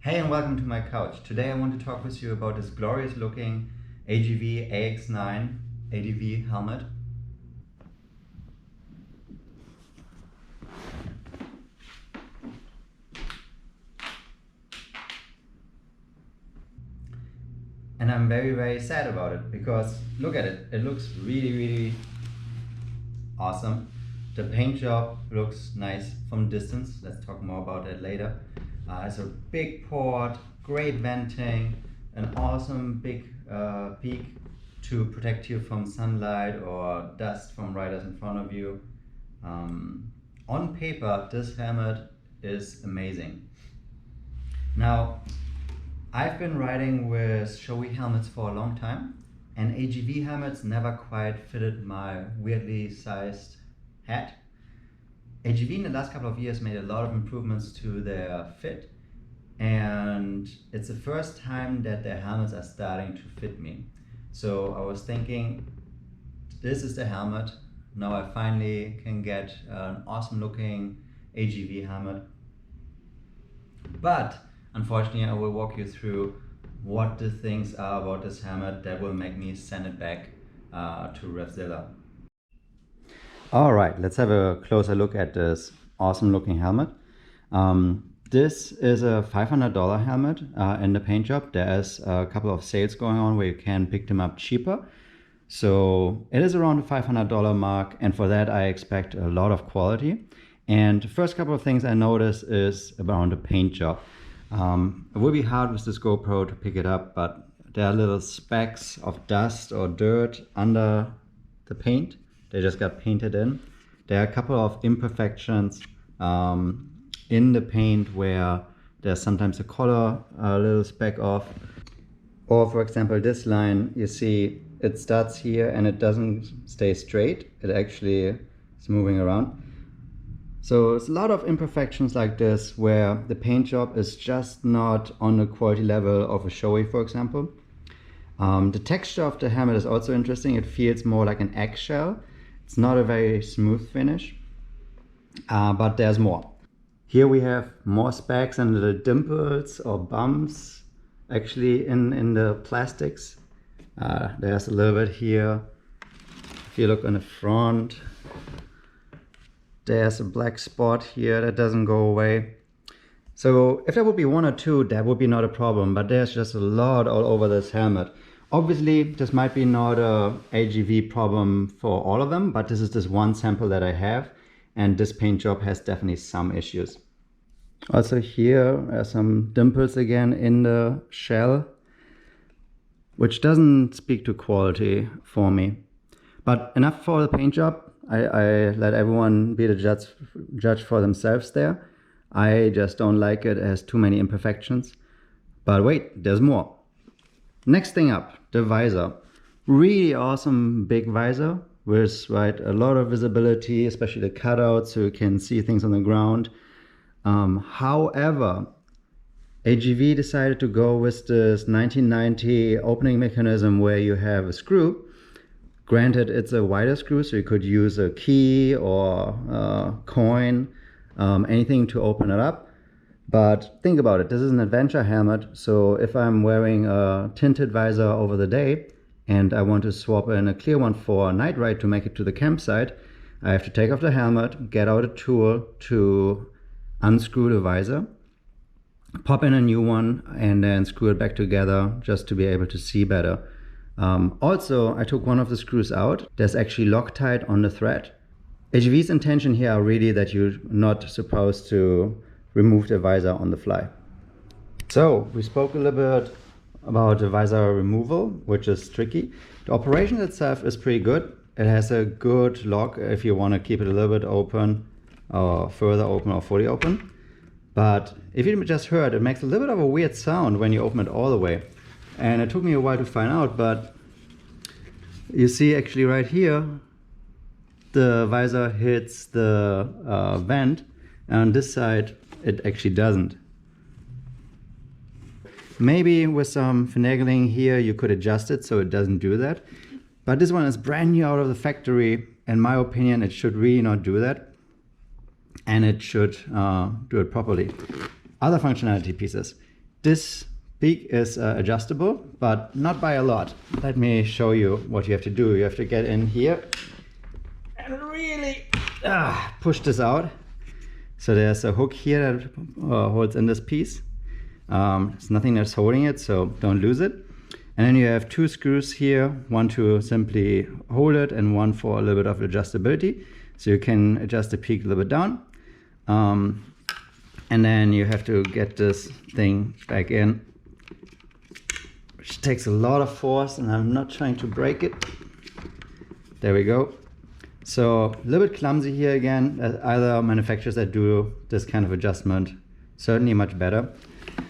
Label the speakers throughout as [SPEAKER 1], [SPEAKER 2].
[SPEAKER 1] Hey and welcome to my couch. Today I want to talk with you about this glorious looking AGV AX9 ADV helmet. And I'm very sad about it because look at it. It looks really awesome. The paint job looks nice from distance. Let's talk more about that later. It's a big port, great venting, an awesome big peak to protect you from sunlight or dust from riders in front of you. On paper, this helmet is amazing. Now, I've been riding with showy helmets for a long time, and AGV helmets never quite fitted my weirdly sized head. AGV in the last couple of years made a lot of improvements to their fit, and it's the first time that their helmets are starting to fit me. So I was thinking, this is the helmet. Now I finally can get an awesome looking AGV helmet. But unfortunately, I will walk you through what the things are about this helmet that will make me send it back to Revzilla. Alright, let's have a closer look at this awesome looking helmet. This is a $500 helmet in the paint shop. There's a couple of sales going on where you can pick them up cheaper. So it is around the $500 mark, and for that I expect a lot of quality. And the first couple of things I notice is around the paint job. It will be hard with this GoPro to pick it up, but there are little specks of dust or dirt under the paint. They just got painted in. There are a couple of imperfections in the paint where there's sometimes a color a little speck off. Or for example, this line, you see it starts here and it doesn't stay straight. It actually is moving around. So it's a lot of imperfections like this where the paint job is just not on the quality level of a showy, for example. The texture of the helmet is also interesting. It feels more like an eggshell. It's not a very smooth finish, but there's more. Here we have more specks and little dimples or bumps actually in the plastics. There's a little bit here. If you look on the front, there's a black spot here that doesn't go away. So if there would be one or two, that would be not a problem, but there's just a lot all over this helmet. Obviously, this might be not a AGV problem for all of them, but this is this one sample that I have, and this paint job has definitely some issues. Also here are some dimples again in the shell, which doesn't speak to quality for me. But enough for the paint job. I let everyone be the judge for themselves there. I just don't like it. It has too many imperfections. But wait, there's more. Next thing up, the visor. Really awesome big visor with a lot of visibility, especially the cutouts, so you can see things on the ground. However, AGV decided to go with this 1990 opening mechanism where you have a screw. Granted, it's a wider screw, so you could use a key or a coin, anything to open it up. But think about it, this is an adventure helmet, so if I'm wearing a tinted visor over the day and I want to swap in a clear one for a night ride to make it to the campsite, I have to take off the helmet, get out a tool to unscrew the visor, pop in a new one, and then screw it back together just to be able to see better. Also, I took one of the screws out. There's actually Loctite on the thread. AGV's intention here are really that you're not supposed to remove the visor on the fly. So we spoke a little bit about the visor removal, which is tricky. The operation itself is pretty good. It has a good lock if you want to keep it a little bit open or further open or fully open. But if you just heard, it makes a little bit of a weird sound when you open it all the way. And it took me a while to find out, but you see actually right here, the visor hits the vent, and on this side, it actually doesn't. Maybe with some finagling here, you could adjust it so it doesn't do that. But this one is brand new out of the factory. In my opinion, it should really not do that. And it should do it properly. Other functionality pieces. This peak is adjustable, but not by a lot. Let me show you what you have to do. You have to get in here and really push this out. So there's a hook here that holds in this piece. There's nothing that's holding it, so don't lose it. And then you have two screws here, one to simply hold it and one for a little bit of adjustability. So you can adjust the peak a little bit down. And then you have to get this thing back in, which takes a lot of force, and I'm not trying to break it. There we go. So a little bit clumsy here again. Other manufacturers that do this kind of adjustment, certainly much better.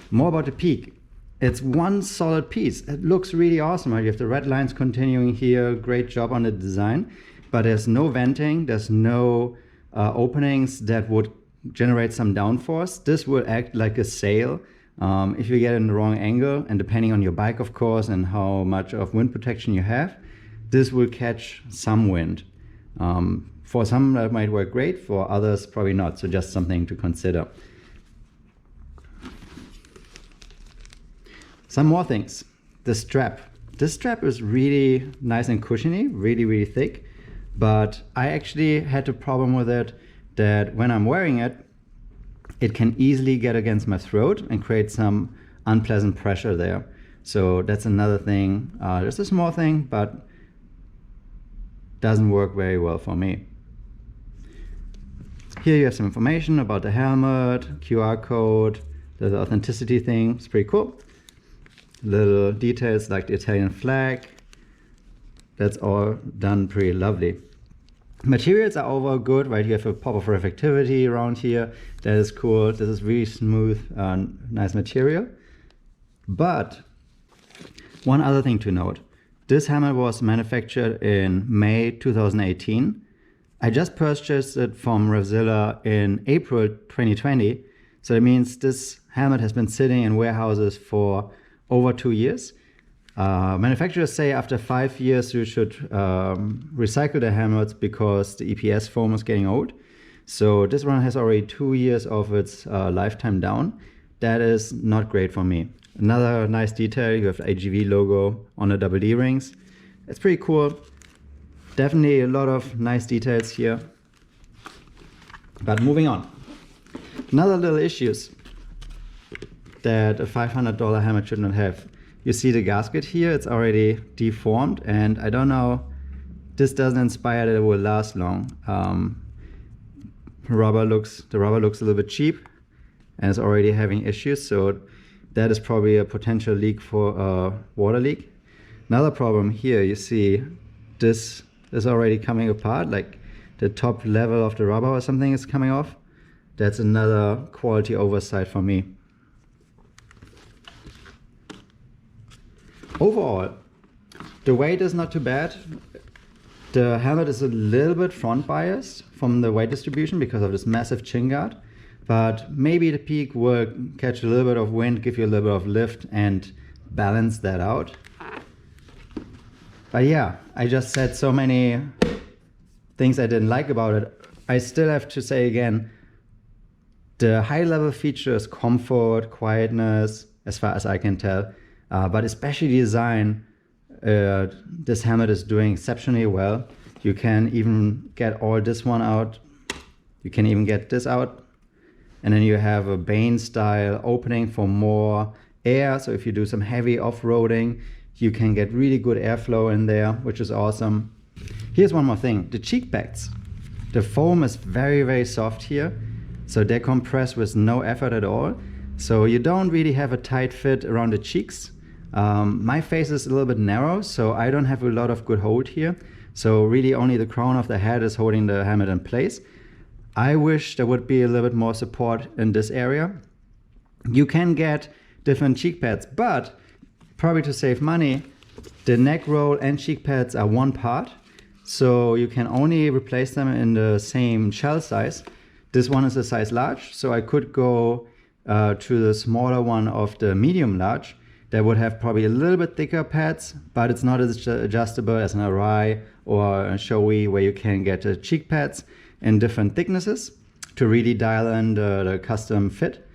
[SPEAKER 1] More about the peak. It's one solid piece. It looks really awesome. You have the red lines continuing here. Great job on the design. But there's no venting. There's no openings that would generate some downforce. This will act like a sail. If you get in the wrong angle, and depending on your bike, of course, and how much of wind protection you have, this will catch some wind. For some that might work great, for others probably not, so just something to consider. Some more things. The strap. This strap is really nice and cushiony, really, really thick, but I actually had a problem with it that when I'm wearing it, it can easily get against my throat and create some unpleasant pressure there. So that's another thing, just a small thing, but doesn't work very well for me. Here you have some information about the helmet, QR code, the authenticity thing. It's pretty cool. Little details like the Italian flag. That's all done pretty lovely. Materials are overall good, right? You have a pop of reflectivity around here. That is cool. This is really smooth, nice material. But one other thing to note. This helmet was manufactured in May 2018. I just purchased it from Revzilla in April 2020. So that means this helmet has been sitting in warehouses for over 2 years. Manufacturers say after 5 years you should recycle the helmets because the EPS foam is getting old. So this one has already 2 years of its lifetime down. That is not great for me. Another nice detail, you have the AGV logo on the double D rings. It's pretty cool. Definitely a lot of nice details here. But moving on. Another little issues that a $500 helmet should not have. You see the gasket here, it's already deformed, and I don't know, this doesn't inspire that it will last long. The rubber looks a little bit cheap and it's already having issues, so that is probably a potential leak for a water leak. Another problem here, you see this is already coming apart, like the top level of the rubber or something is coming off. That's another quality oversight for me. Overall, the weight is not too bad. The helmet is a little bit front biased from the weight distribution because of this massive chin guard, but maybe the peak will catch a little bit of wind, give you a little bit of lift and balance that out. But yeah, I just said so many things I didn't like about it. I still have to say again, the high level features, comfort, quietness, as far as I can tell, but especially design, this helmet is doing exceptionally well. You can even get all this one out. You can even get this out. And then you have a Bane style opening for more air. So if you do some heavy off-roading, you can get really good airflow in there, which is awesome. Here's one more thing, the cheek pads. The foam is very, very soft here. So they compress with no effort at all. So you don't really have a tight fit around the cheeks. My face is a little bit narrow, so I don't have a lot of good hold here. So really only the crown of the head is holding the helmet in place. I wish there would be a little bit more support in this area. You can get different cheek pads, but probably to save money, the neck roll and cheek pads are one part. So you can only replace them in the same shell size. This one is a size large, so I could go to the smaller one of the medium large. That would have probably a little bit thicker pads, but it's not as adjustable as an Arai or a Shoei, where you can get the cheek pads in different thicknesses to really dial in the custom fit.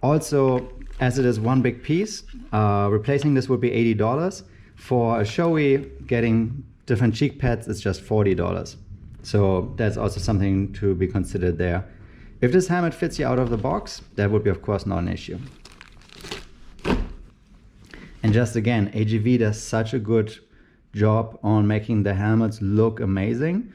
[SPEAKER 1] Also, as it is one big piece. Replacing this would be $80. For a Shoei, getting different cheek pads is just $40. So that's also something to be considered there. If this helmet fits you out of the box, that would be of course not an issue. And just again, AGV does such a good job on making the helmets look amazing.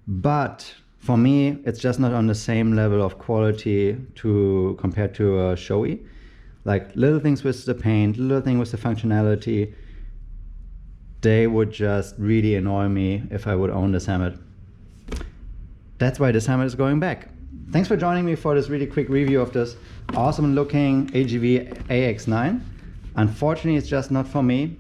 [SPEAKER 1] But for me, it's just not on the same level of quality compared to a Shoei. Like little things with the paint, little thing with the functionality, they would just really annoy me if I would own this helmet. That's why this helmet is going back. Thanks for joining me for this really quick review of this awesome looking AGV AX9. Unfortunately, it's just not for me.